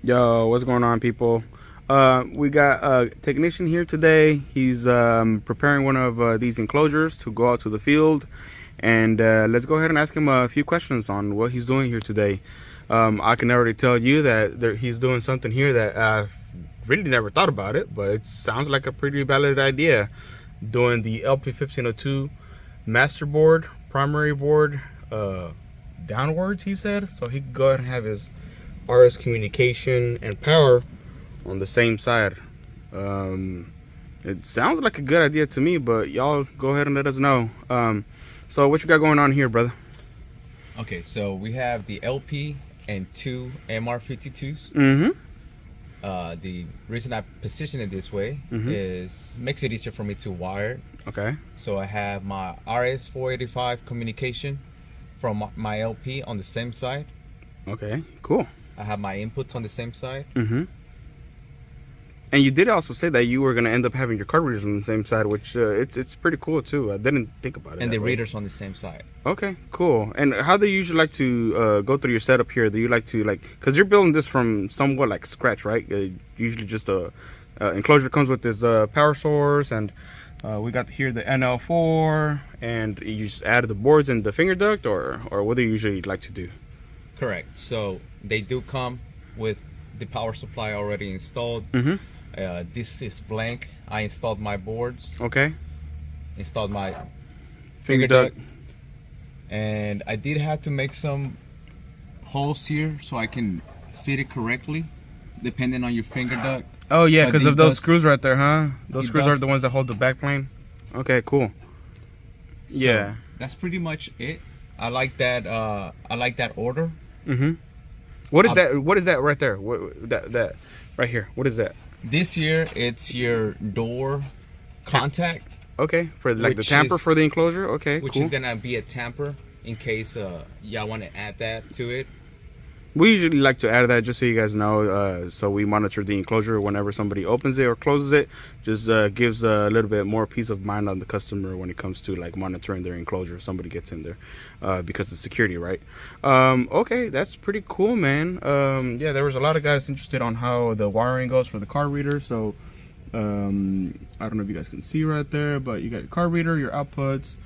Yo, what's going on, people? We got a technician here today. He's preparing one of these enclosures to go out to the field, and let's go ahead and ask him a few questions on what he's doing here today. I can already tell you that he's doing something here that I've really never thought about it, but it sounds like a pretty valid idea. Doing the LP1502 master board, primary board, downwards, he said, so he could go ahead and have his RS communication and power on the same side. It sounds like a good idea to me, but y'all go ahead and let us know. So what you got going on here, brother? Okay, so we have the LP and two MR52s. The reason I position it this way is makes it easier for me to wire. Okay. So I have my RS485 communication from my LP on the same side. Okay, cool. I have my inputs on the same side. And you did also say that you were going to end up having your card readers on the same side, which it's pretty cool too. I didn't think about it. And the readers on the same side. Okay, cool. And how do you usually like to go through your setup here? Do you like to because you're building this from somewhat like scratch, right? Usually just a enclosure comes with this power source, and we got here the NL4, and you just added the boards and the finger duct, or what do you usually like to do? Correct. So they do come with the power supply already installed. This is blank. I installed my boards. Okay. Installed my Finger duct. And I did have to make some holes here so I can fit it correctly, depending on your finger duct. Oh yeah, because of those screws right there, huh? Those screws are the ones that hold the back plane. Okay, cool. Yeah, so that's pretty much it. I like that. I like that order. What is that? What is that right there? What that right here? What is that? This here, it's your door contact. Okay, for like the tamper for the enclosure. Okay, which cool. is gonna be a tamper in case y'all want to add that to it. We usually like to add that just so you guys know, so we monitor the enclosure whenever somebody opens it or closes it. Just gives a little bit more peace of mind on the customer when it comes to like monitoring their enclosure if somebody gets in there, because of security, right? Okay, that's pretty cool, man. Yeah, there was a lot of guys interested on how the wiring goes for the card reader. So I don't know if you guys can see right there, but you got your card reader, your outputs.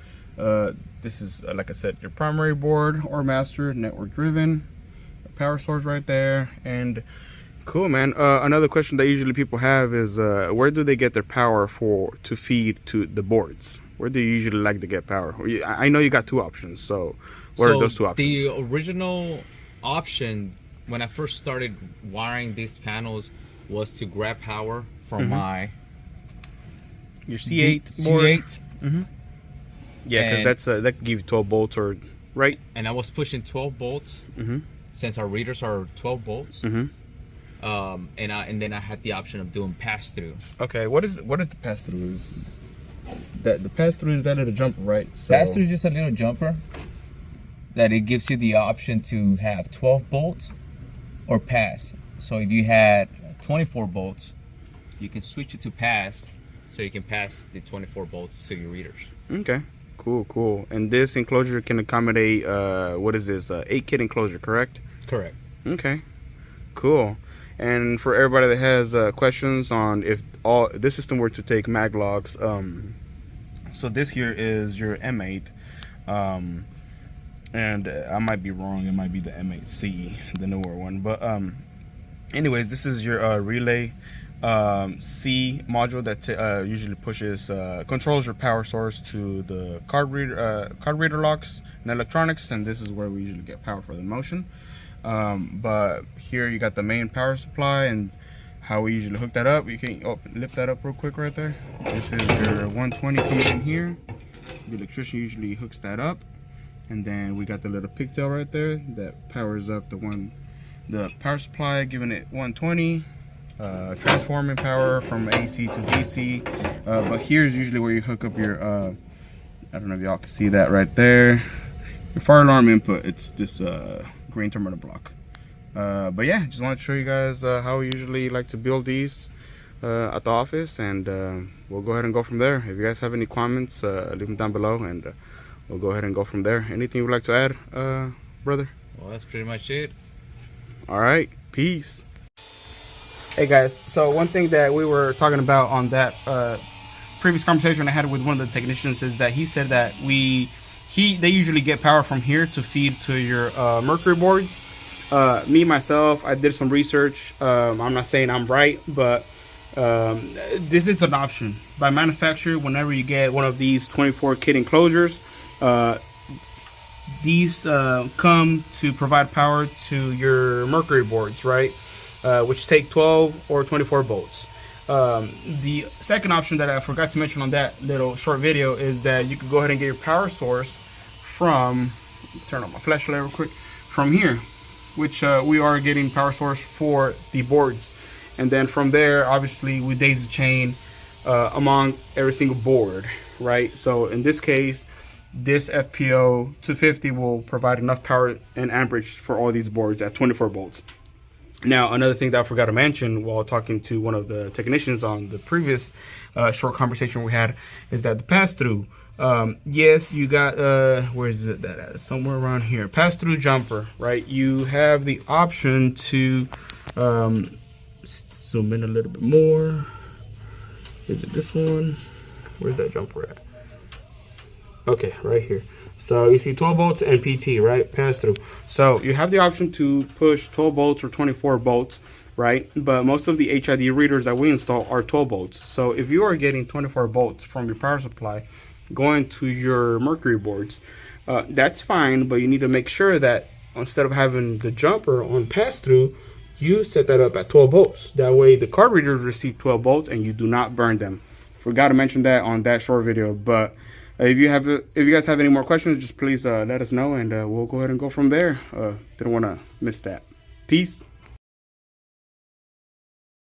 This is like I said, your primary board or master, network driven. Power source right there, and cool, man. Another question that usually people have is where do they get their power to feed to the boards? Where do you usually like to get power? I know you got two options, so what are those two options? The original option when I first started wiring these panels was to grab power from your C8 board. C8. Yeah, because that's that can give you 12 volts, or right? And I was pushing 12 volts. Since our readers are 12 volts, and then I had the option of doing pass through. Okay, what is the pass through? Is that the pass through is that little jumper, right? So pass through is just a little jumper that it gives you the option to have 12 volts or pass. So if you had 24 volts, you can switch it to pass, so you can pass the 24 volts to your readers. Okay. Cool. And this enclosure can accommodate what is this, 8-kit enclosure, correct? Correct. Okay, cool. And for everybody that has questions on if all this system were to take mag logs, so this here is your M8, and I might be wrong, it might be the M8C, the newer one, but anyways, this is your relay C module that usually pushes controls your power source to the card reader locks and electronics, and this is where we usually get power for the motion. But here you got the main power supply and how we usually hook that up. You can lift that up real quick right there. This is your 120 coming in here. The electrician usually hooks that up, and then we got the little pigtail right there that powers up the power supply, giving it 120. Transforming power from AC to DC, but here's usually where you hook up your I don't know if y'all can see that right there, your fire alarm input. It's this green terminal block. But yeah, just wanted to show you guys how we usually like to build these at the office, and we'll go ahead and go from there. If you guys have any comments, leave them down below, and we'll go ahead and go from there. Anything you'd like to add, brother? Well, that's pretty much it. All right, peace. Hey guys, so one thing that we were talking about on that previous conversation I had with one of the technicians is that he said that they usually get power from here to feed to your mercury boards. Me myself, I did some research. I'm not saying I'm right, but this is an option by manufacturer. Whenever you get one of these 24 kit enclosures, these come to provide power to your mercury boards, right? Which take 12 or 24 volts. The second option that I forgot to mention on that little short video is that you could go ahead and get your power source from, turn on my flashlight real quick, from here, which we are getting power source for the boards. And then from there, obviously, we daisy chain among every single board, right? So in this case, this FPO 250 will provide enough power and amperage for all these boards at 24 volts. Now, another thing that I forgot to mention while talking to one of the technicians on the previous short conversation we had is that the pass-through, yes, you got, where is it that at? Somewhere around here, pass-through jumper, right? You have the option to zoom in a little bit more. Is it this one? Where's that jumper at? Okay, right here. So you see 12 volts and PT, right? Pass through. So you have the option to push 12 volts or 24 volts, right? But most of the HID readers that we install are 12 volts. So if you are getting 24 volts from your power supply going to your mercury boards, that's fine, but you need to make sure that instead of having the jumper on pass through, you set that up at 12 volts. That way the card readers receive 12 volts and you do not burn them. Forgot to mention that on that short video, but if you guys have any more questions, just please let us know, and we'll go ahead and go from there. Didn't want to miss that. Peace.